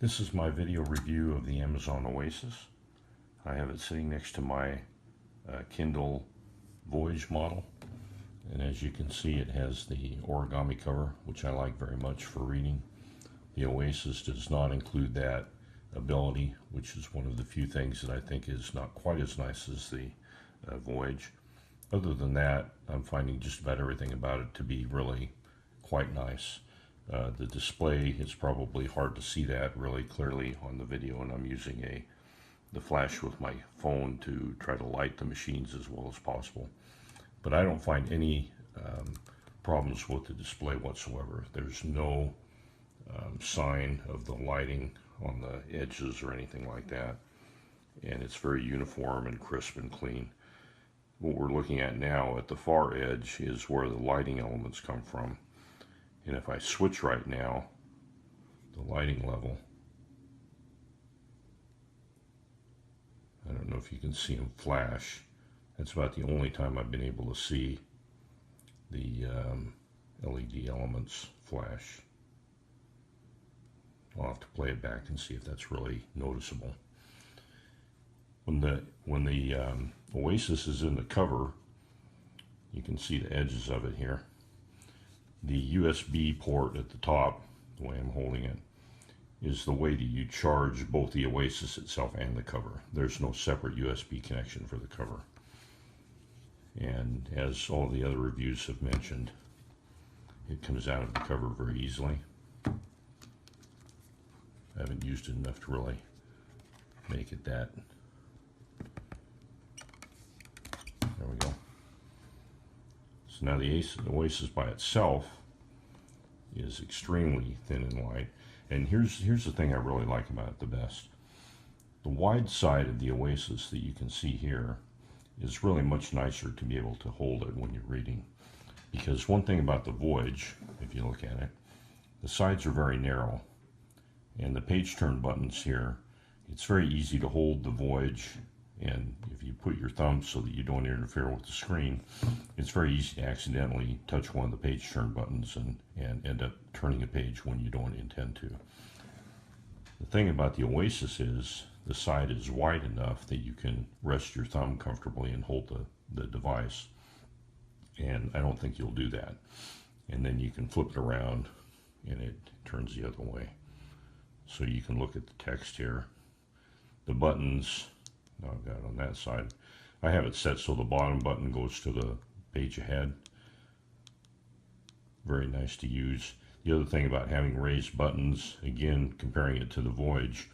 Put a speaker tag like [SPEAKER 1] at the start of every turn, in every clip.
[SPEAKER 1] This is my video review of the Amazon Oasis. I have it sitting next to my Kindle Voyage model, and as you can see it has the origami cover, which I like very much for reading. The Oasis does not include that ability, which is one of the few things that I think is not quite as nice as the Voyage. Other than that, I'm finding just about everything about it to be really quite nice. The display, it's probably hard to see that really clearly on the video, and I'm using the flash with my phone to try to light the machines as well as possible. But I don't find any problems with the display whatsoever. There's no sign of the lighting on the edges or anything like that, and it's very uniform and crisp and clean. What we're looking at now at the far edge is where the lighting elements come from. And if I switch right now, the lighting level, I don't know if you can see them flash. That's about the only time I've been able to see the LED elements flash. I'll have to play it back and see if that's really noticeable. When the Oasis is in the cover, you can see the edges of it here. The USB port at the top, the way I'm holding it, is the way that you charge both the Oasis itself and the cover. There's no separate USB connection for the cover. And as all the other reviews have mentioned, it comes out of the cover very easily. I haven't used it enough to really make it that. There we go. So now the Oasis by itself is extremely thin and light. And here's the thing I really like about it the best. The wide side of the Oasis that you can see here is really much nicer to be able to hold it when you're reading. Because one thing about the Voyage, if you look at it, the sides are very narrow. And the page turn buttons here, it's very easy to hold the Voyage, and if you put your thumb so that you don't interfere with the screen, it's very easy to accidentally touch one of the page turn buttons and end up turning a page when you don't intend to. The thing about the Oasis is the side is wide enough that you can rest your thumb comfortably and hold the device, and I don't think you'll do that. And then you can flip it around and it turns the other way. So you can look at the text here. The buttons, I've got it on that side. I have it set so the bottom button goes to the page ahead. Very nice to use. The other thing about having raised buttons, again comparing it to the Voyage,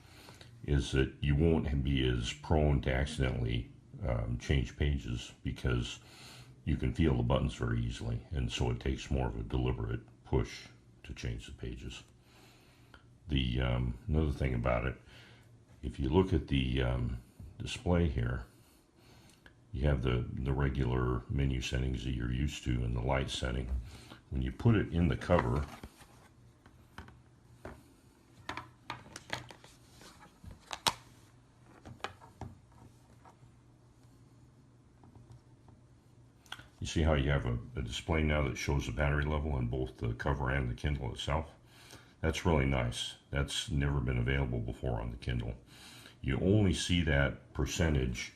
[SPEAKER 1] is that you won't be as prone to accidentally change pages, because you can feel the buttons very easily, and so it takes more of a deliberate push to change the pages. Another thing about it, if you look at the display here, you have the regular menu settings that you're used to and the light setting. When you put it in the cover, you see how you have a display now that shows the battery level in both the cover and the Kindle itself? That's really nice. That's never been available before on the Kindle. You only see that percentage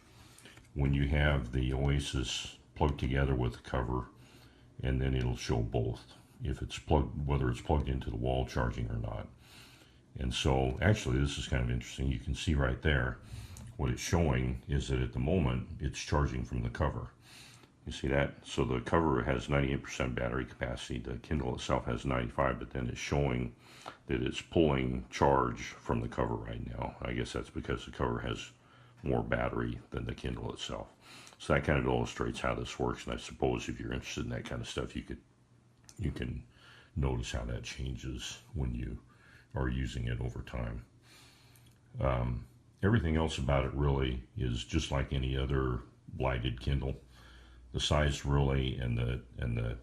[SPEAKER 1] when you have the Oasis plugged together with the cover, and then it'll show both, if it's plugged, whether it's plugged into the wall charging or not. And so actually this is kind of interesting. You can see right there what it's showing is that at the moment it's charging from the cover. You see that? So the cover has 98% battery capacity. The Kindle itself has 95, but then it's showing that it's pulling charge from the cover right now. I guess that's because the cover has more battery than the Kindle itself. So that kind of illustrates how this works, and I suppose if you're interested in that kind of stuff, you can notice how that changes when you are using it over time. Everything else about it really is just like any other lighted Kindle. The size really and the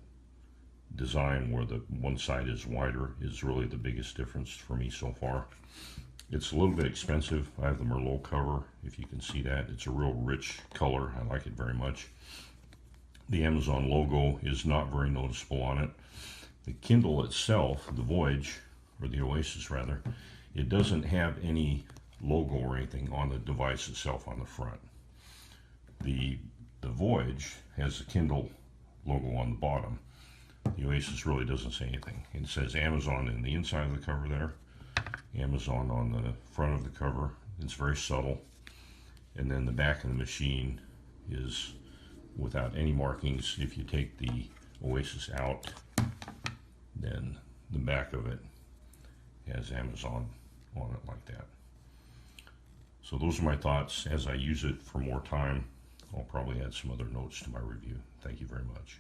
[SPEAKER 1] design where the one side is wider is really the biggest difference for me so far. It's a little bit expensive. I have the merlot cover, if you can see that. It's a real rich color. I like it very much. The Amazon logo is not very noticeable on it. The Kindle itself, the Voyage, or the Oasis rather, It doesn't have any logo or anything on the device itself on the front. The Voyage has a Kindle logo on the bottom. The Oasis really doesn't say anything. It says Amazon in the inside of the cover there, Amazon on the front of the cover. It's very subtle. And then the back of the machine is without any markings. If you take the Oasis out, then the back of it has Amazon on it like that. So those are my thoughts. As I use it for more time, I'll probably add some other notes to my review. Thank you very much.